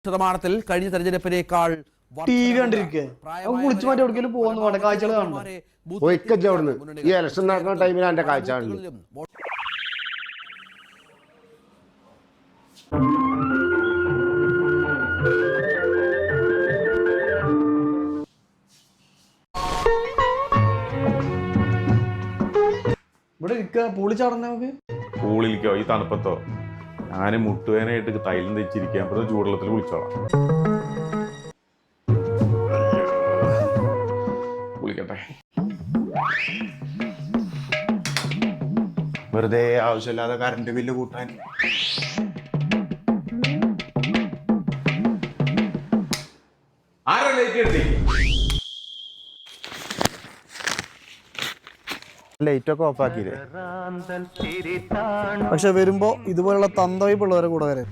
ശതമാനത്തിൽ കഴിഞ്ഞ തെരഞ്ഞെടുപ്പിനേക്കാൾ ടി.വി. കണ്ടിരിക്കുക കുളിച്ചു മാറ്റി എവിടെയെങ്കിലും പോകുന്നു വേണ്ട കാഴ്ചകൾ കാണണം. ഈ ഇലക്ഷൻ നടക്കുന്ന ടൈമിൽ എന്റെ കാഴ്ച കാണുന്നു. ഇവിടെ ഇരിക്കുക പൂളി ചാടുന്ന നമുക്ക് പൂളിലിക്കോ ഈ തണുപ്പത്തോ ഞാൻ മുട്ടുവേനായിട്ട് തൈലം തെച്ചിരിക്കാൻ പറ്റുന്ന ചൂടുവെള്ളത്തിൽ കുളിച്ചോളാം. കുളിക്കട്ടെ. വെറുതെ ആവശ്യമില്ലാതെ കറണ്ട് ബില്ല് കൂട്ടാൻ. ലൈറ്റ് ഒക്കെ ഓഫ് ആക്കിയില്ലേ? പക്ഷെ വരുമ്പോ ഇതുപോലുള്ള തന്തവയ്പുള്ളവരെ കൂടെ വരെ